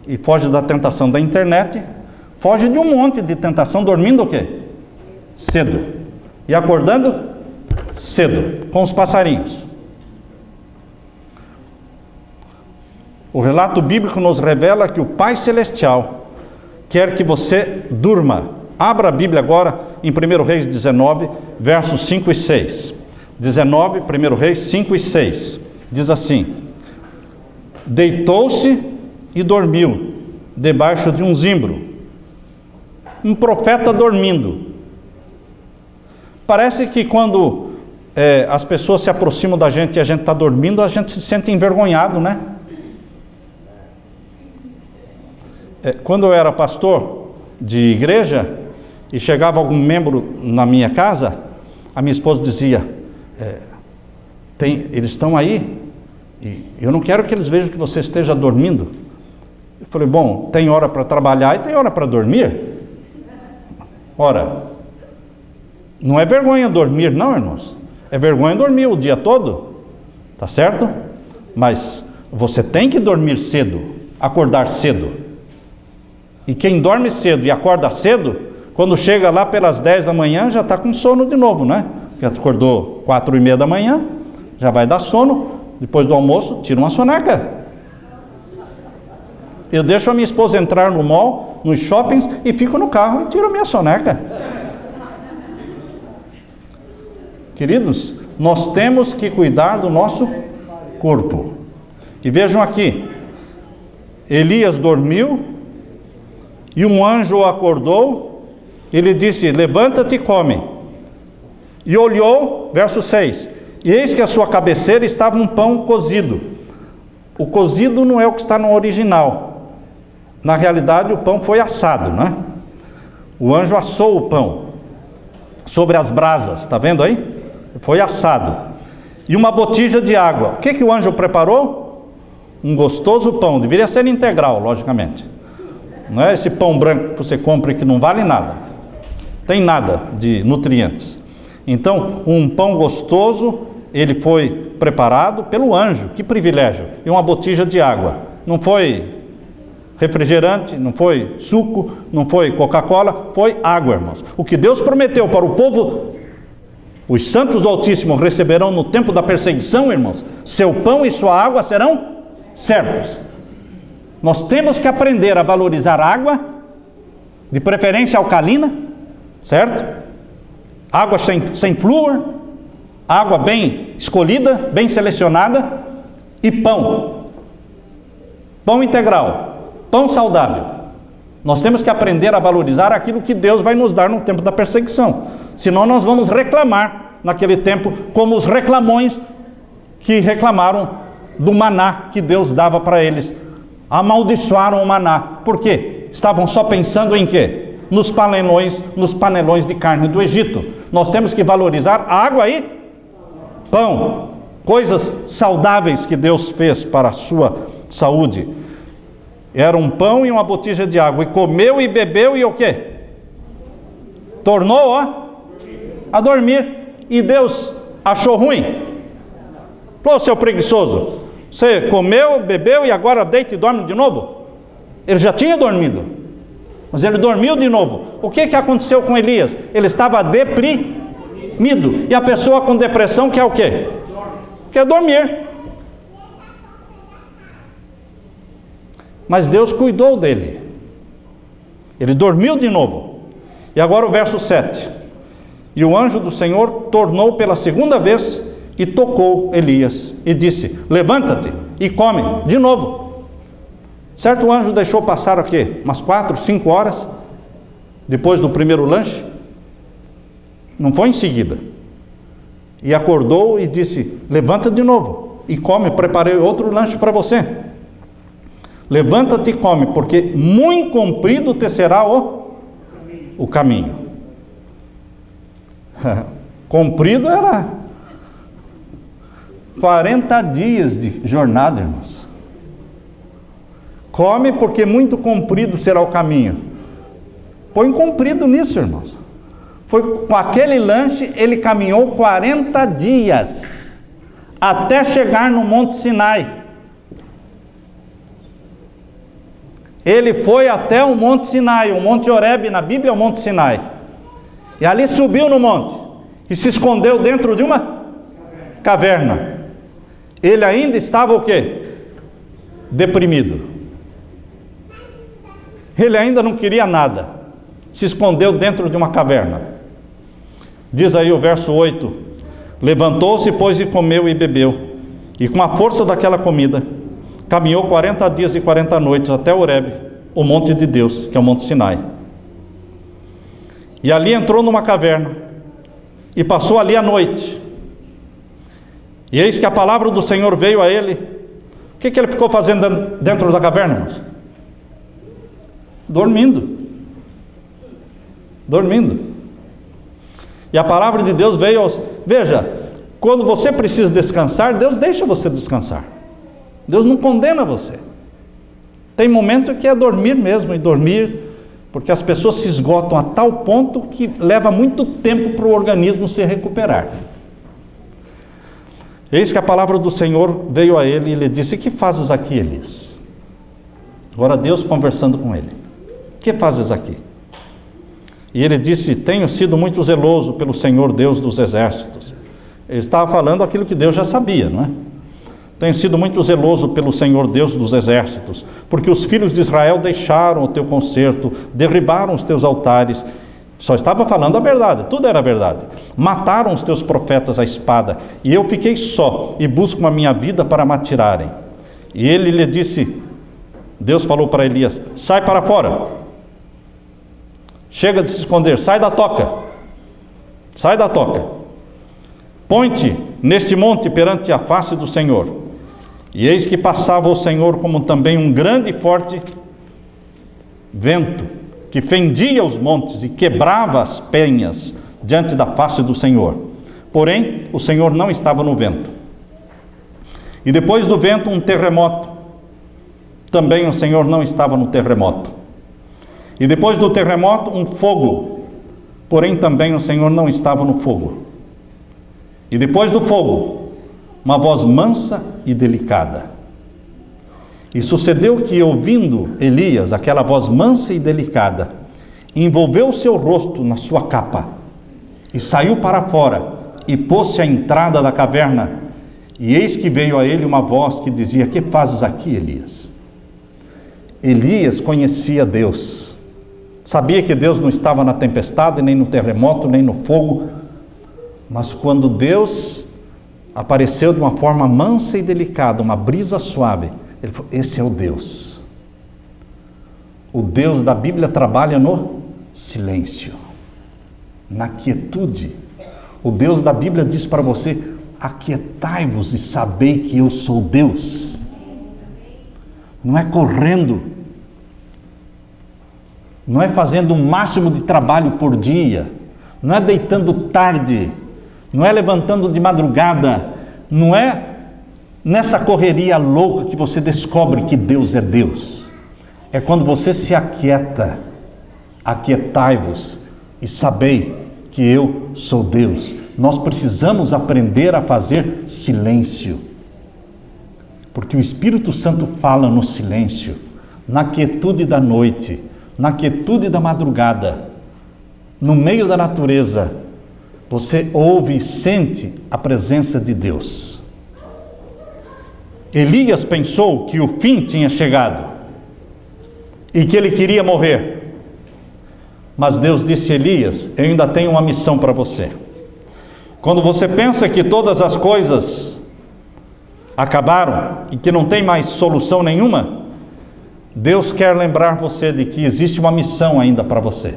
E foge da tentação da internet. Foge de um monte de tentação, dormindo o quê? Cedo. E acordando cedo, com os passarinhos. O relato bíblico nos revela que o Pai Celestial quer que você durma. Abra a Bíblia agora em 1 Reis 19, versos 5 e 6. 19, 1 Reis 5 e 6. Diz assim: deitou-se e dormiu debaixo de um zimbro. Um profeta dormindo. Parece que quando as pessoas se aproximam da gente e a gente está dormindo, a gente se sente envergonhado, né? Quando eu era pastor de igreja e chegava algum membro na minha casa, a minha esposa dizia: eles estão aí e eu não quero que eles vejam que você esteja dormindo. Eu falei: bom, tem hora para trabalhar e tem hora para dormir. Ora, não é vergonha dormir não, irmãos. É vergonha dormir o dia todo, tá certo? Mas você tem que dormir cedo, acordar cedo. E quem dorme cedo e acorda cedo, quando chega lá pelas 10 da manhã, já está com sono de novo, né? Porque acordou 4:30 da manhã, já vai dar sono. Depois do almoço, tira uma soneca. Eu deixo a minha esposa entrar no mall, nos shoppings, e fico no carro e tiro a minha soneca. Queridos, nós temos que cuidar do nosso corpo. E vejam aqui, Elias dormiu, e um anjo o acordou, ele disse: levanta-te e come. E olhou, verso 6, e eis que à sua cabeceira estava um pão cozido. O cozido não é o que está no original. Na realidade, o pão foi assado, não é? O anjo assou o pão sobre as brasas, está vendo aí? Foi assado. E uma botija de água. O que o anjo preparou? Um gostoso pão, deveria ser integral, logicamente. Não é esse pão branco que você compra e que não vale nada. Tem nada de nutrientes. Então, um pão gostoso, ele foi preparado pelo anjo. Que privilégio. E uma botija de água. Não foi refrigerante, não foi suco, não foi Coca-Cola, foi água, irmãos. O que Deus prometeu para o povo, os santos do Altíssimo receberão no tempo da perseguição, irmãos. Seu pão e sua água serão certos. Nós temos que aprender a valorizar água, de preferência alcalina, certo? Água sem flúor, água bem escolhida, bem selecionada, e pão. Pão integral, pão saudável. Nós temos que aprender a valorizar aquilo que Deus vai nos dar no tempo da perseguição. Senão nós vamos reclamar naquele tempo, como os reclamões que reclamaram do maná que Deus dava para eles. Amaldiçoaram o maná. Por quê? Estavam só pensando em quê? Nos panelões de carne do Egito. Nós temos que valorizar a água e pão. Coisas saudáveis que Deus fez para a sua saúde. Era um pão e uma botija de água. E comeu e bebeu e o quê? Tornou a dormir. E Deus achou ruim? Pô, seu preguiçoso, você comeu, bebeu e agora deita e dorme de novo? Ele já tinha dormido, mas ele dormiu de novo. O que aconteceu com Elias? Ele estava deprimido. E a pessoa com depressão quer o quê? Quer dormir. Mas Deus cuidou dele. Ele dormiu de novo. E agora o verso 7. E o anjo do Senhor tornou pela segunda vez e tocou Elias e disse: levanta-te e come de novo. Certo, o anjo deixou passar o quê? Umas 4, 5 horas depois do primeiro lanche. Não foi em seguida. E acordou e disse: levanta de novo e come, preparei outro lanche para você. Levanta-te e come, porque muito comprido te será o caminho. Comprido era 40 dias de jornada, irmãos. Come porque muito comprido será o caminho. Põe cumprido nisso, irmãos. Foi com aquele lanche, ele caminhou 40 dias, até chegar no Monte Sinai. Ele foi até o Monte Sinai, o Monte Horebe, na Bíblia é o Monte Sinai. E ali subiu no monte, e se escondeu dentro de uma caverna. Ele ainda estava o quê? Deprimido. Ele ainda não queria nada. Se escondeu dentro de uma caverna. Diz aí o verso 8: levantou-se, pois, e comeu e bebeu, e com a força daquela comida, caminhou 40 dias e 40 noites até Horebe, o monte de Deus, que é o Monte Sinai. E ali entrou numa caverna, e passou ali a noite. E eis que a palavra do Senhor veio a ele. O que ele ficou fazendo dentro da caverna, irmãos? Dormindo. Dormindo. E a palavra de Deus veio aos... Veja, quando você precisa descansar, Deus deixa você descansar. Deus não condena você. Tem momento que é dormir mesmo, e dormir, porque as pessoas se esgotam a tal ponto que leva muito tempo para o organismo se recuperar. Eis que a palavra do Senhor veio a ele e lhe disse: que fazes aqui, Elias? Agora Deus conversando com ele: que fazes aqui? E ele disse: tenho sido muito zeloso pelo Senhor Deus dos exércitos. Ele estava falando aquilo que Deus já sabia, não é? Tenho sido muito zeloso pelo Senhor Deus dos exércitos, porque os filhos de Israel deixaram o teu concerto, derribaram os teus altares. Só estava falando a verdade, tudo era verdade. Mataram os teus profetas à espada, e eu fiquei só, e busco a minha vida para me atirarem. E ele lhe disse, Deus falou para Elias: sai para fora. Chega de se esconder, sai da toca. Sai da toca. Põe-te neste monte perante a face do Senhor. E eis que passava o Senhor como também um grande e forte vento, que fendia os montes e quebrava as penhas diante da face do Senhor. Porém, o Senhor não estava no vento. E depois do vento, um terremoto. Também o Senhor não estava no terremoto. E depois do terremoto, um fogo. Porém, também o Senhor não estava no fogo. E depois do fogo, uma voz mansa e delicada. E sucedeu que, ouvindo Elias aquela voz mansa e delicada, envolveu o seu rosto na sua capa, e saiu para fora, e pôs-se à entrada da caverna. E eis que veio a ele uma voz que dizia: que fazes aqui, Elias? Elias conhecia Deus. Sabia que Deus não estava na tempestade, nem no terremoto, nem no fogo. Mas quando Deus apareceu de uma forma mansa e delicada, uma brisa suave, ele falou: esse é o Deus. O Deus da Bíblia trabalha no silêncio, na quietude. O Deus da Bíblia diz para você: aquietai-vos e sabei que eu sou Deus. Não é correndo, não é fazendo o máximo de trabalho por dia, não é deitando tarde, não é levantando de madrugada, não é nessa correria louca que você descobre que Deus é Deus. É quando você se aquieta. Aquietai-vos e sabei que eu sou Deus. Nós precisamos aprender a fazer silêncio, porque o Espírito Santo fala no silêncio, na quietude da noite, na quietude da madrugada, no meio da natureza. Você ouve e sente a presença de Deus. Elias pensou que o fim tinha chegado e que ele queria morrer. Mas Deus disse a Elias: eu ainda tenho uma missão para você. Quando você pensa que todas as coisas acabaram e que não tem mais solução nenhuma, Deus quer lembrar você de que existe uma missão ainda para você.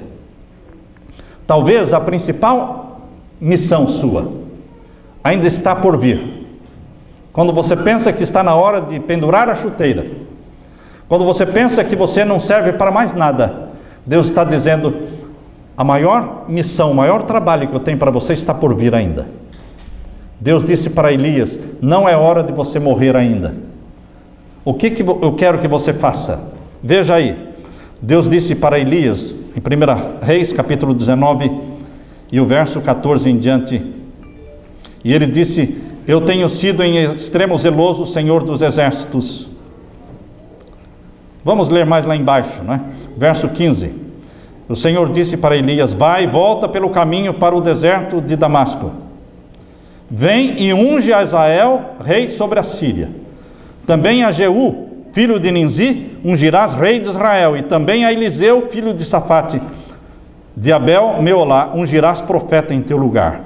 Talvez a principal missão sua ainda está por vir. Quando você pensa que está na hora de pendurar a chuteira, quando você pensa que você não serve para mais nada, Deus está dizendo: a maior missão, o maior trabalho que eu tenho para você está por vir ainda. Deus disse para Elias: não é hora de você morrer ainda. O que eu quero que você faça? Veja aí, Deus disse para Elias, em 1 Reis, capítulo 19, e o verso 14 em diante, e ele disse: eu tenho sido em extremo zeloso, Senhor dos exércitos. Vamos ler mais lá embaixo, né? Verso 15. O Senhor disse para Elias: vai, volta pelo caminho para o deserto de Damasco. Vem e unge a Hazael, rei sobre a Síria. Também a Jeú, filho de Ninzi, ungirás rei de Israel. E também a Eliseu, filho de Safate, de Abel Meolá, ungirás profeta em teu lugar.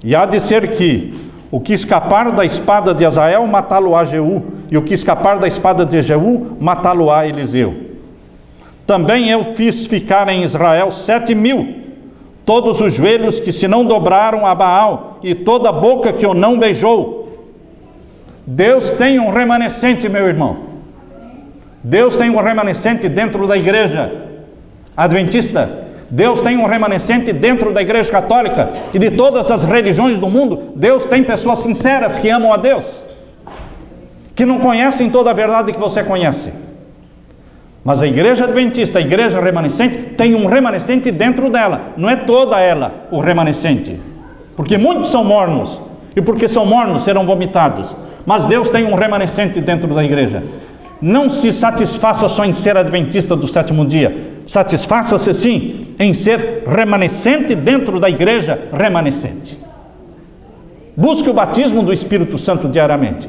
E há de ser que o que escapar da espada de Hazael, matá-lo-á Jeú, e o que escapar da espada de Jeú, matá-lo-á Eliseu. Também eu fiz ficar em Israel 7.000, todos os joelhos que se não dobraram a Baal, e toda a boca que o não beijou. Deus tem um remanescente, meu irmão. Deus tem um remanescente dentro da igreja adventista. Deus tem um remanescente dentro da igreja católica e de todas as religiões do mundo. Deus tem pessoas sinceras que amam a Deus, que não conhecem toda a verdade que você conhece. Mas a igreja adventista, a igreja remanescente, tem um remanescente dentro dela. Não é toda ela o remanescente, porque muitos são mornos, e porque são mornos serão vomitados. Mas Deus tem um remanescente dentro da igreja. Não se satisfaça só em ser adventista do sétimo dia. Satisfaça-se sim em ser remanescente dentro da igreja remanescente. Busque o batismo do Espírito Santo diariamente.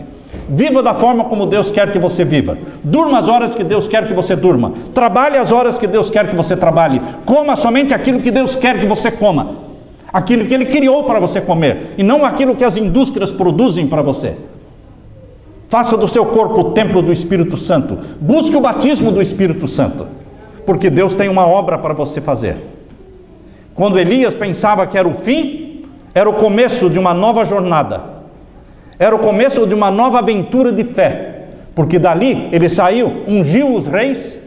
Viva da forma como Deus quer que você viva. Durma as horas que Deus quer que você durma. Trabalhe as horas que Deus quer que você trabalhe. Coma somente aquilo que Deus quer que você coma. Aquilo que Ele criou para você comer. E não aquilo que as indústrias produzem para você. Faça do seu corpo o templo do Espírito Santo. Busque o batismo do Espírito Santo. Porque Deus tem uma obra para você fazer. Quando Elias pensava que era o fim, era o começo de uma nova jornada. Era o começo de uma nova aventura de fé. Porque dali ele saiu, ungiu os reis,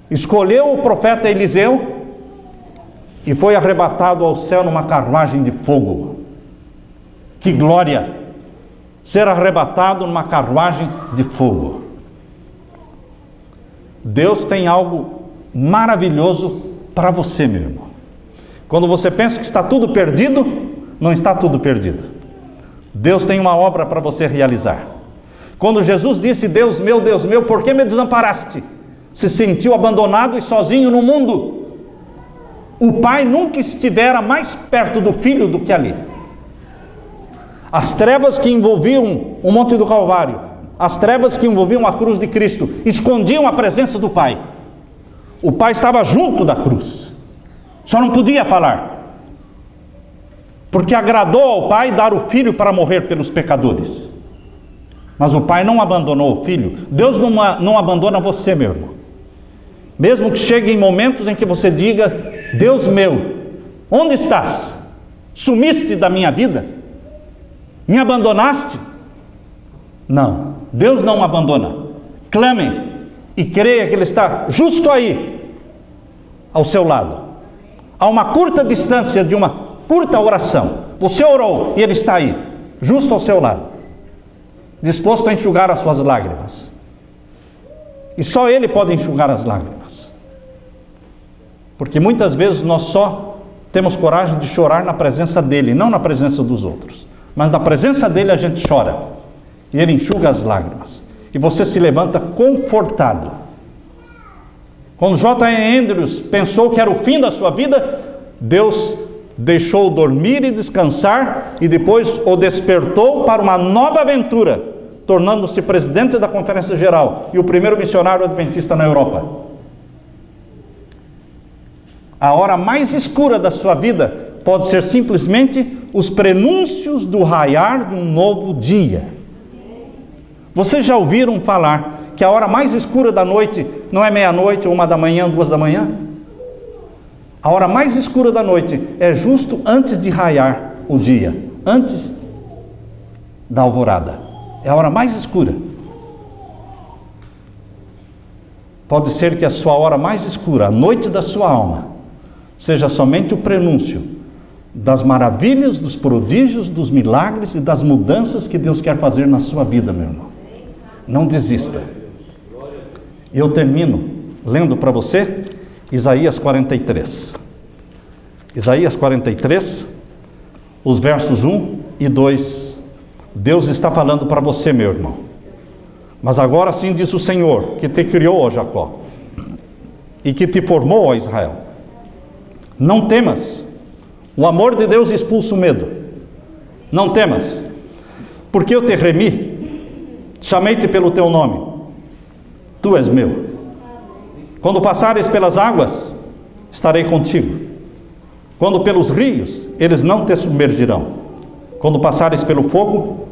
escolheu o profeta Eliseu e foi arrebatado ao céu numa carruagem de fogo. Que glória! Ser arrebatado numa carruagem de fogo. Deus tem algo maravilhoso para você, meu irmão. Quando você pensa que está tudo perdido, não está tudo perdido. Deus tem uma obra para você realizar. Quando Jesus disse: Deus meu, por que me desamparaste? Se sentiu abandonado e sozinho no mundo. O Pai nunca estivera mais perto do Filho do que ali. As trevas que envolviam o Monte do Calvário, as trevas que envolviam a cruz de Cristo, escondiam a presença do Pai. O Pai estava junto da cruz, só não podia falar, porque agradou ao Pai dar o Filho para morrer pelos pecadores. Mas o Pai não abandonou o Filho. Deus não abandona você, meu irmão. Mesmo que chegue em momentos em que você diga: Deus meu, onde estás? Sumiste da minha vida? Me abandonaste? Não, Deus não abandona. Clame e creia que Ele está justo aí, ao seu lado, a uma curta distância de uma curta oração. Você orou e Ele está aí, justo ao seu lado, disposto a enxugar as suas lágrimas. E só Ele pode enxugar as lágrimas, porque muitas vezes nós só temos coragem de chorar na presença dEle, não na presença dos outros. Mas na presença dEle a gente chora, e Ele enxuga as lágrimas, e você se levanta confortado. Quando J.E. Andrews pensou que era o fim da sua vida, Deus deixou-o dormir e descansar, e depois o despertou para uma nova aventura, tornando-se presidente da Conferência Geral e o primeiro missionário adventista na Europa. A hora mais escura da sua vida pode ser simplesmente os prenúncios do raiar de um novo dia. Vocês já ouviram falar que a hora mais escura da noite não é meia-noite, 1 da manhã, 2 da manhã? A hora mais escura da noite é justo antes de raiar o dia, antes da alvorada. É a hora mais escura. Pode ser que a sua hora mais escura, a noite da sua alma, seja somente o prenúncio das maravilhas, dos prodígios, dos milagres e das mudanças que Deus quer fazer na sua vida, meu irmão. Não desista. Eu termino lendo para você, Isaías 43. Isaías 43, os versos 1 e 2. Deus está falando para você, meu irmão. Mas agora sim diz o Senhor, que te criou, ó Jacó, e que te formou, ó Israel. Não temas, o amor de Deus expulsa o medo. Não temas, porque eu te remi, chamei-te pelo teu nome, tu és meu. Quando passares pelas águas, estarei contigo. Quando pelos rios, eles não te submergirão. Quando passares pelo fogo,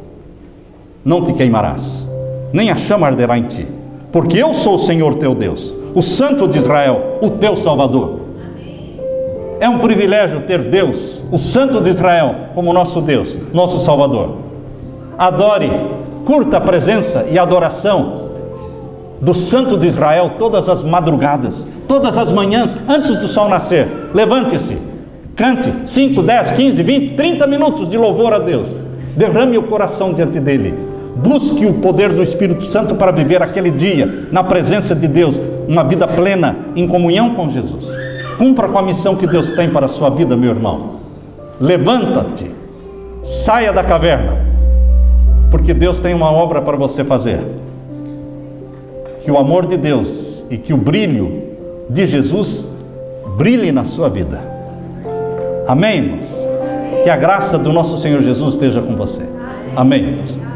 não te queimarás, nem a chama arderá em ti. Porque eu sou o Senhor teu Deus, o Santo de Israel, o teu Salvador. É um privilégio ter Deus, o Santo de Israel, como nosso Deus, nosso Salvador. Adore, curta a presença e adoração do Santo de Israel todas as madrugadas, todas as manhãs, antes do sol nascer. Levante-se, cante 5, 10, 15, 20, 30 minutos de louvor a Deus. Derrame o coração diante dele. Busque o poder do Espírito Santo para viver aquele dia na presença de Deus, uma vida plena em comunhão com Jesus. Cumpra com a missão que Deus tem para a sua vida, meu irmão. Levanta-te, saia da caverna, porque Deus tem uma obra para você fazer. Que o amor de Deus e que o brilho de Jesus brilhe na sua vida. Amém, irmãos? Que a graça do nosso Senhor Jesus esteja com você. Amém, irmãos?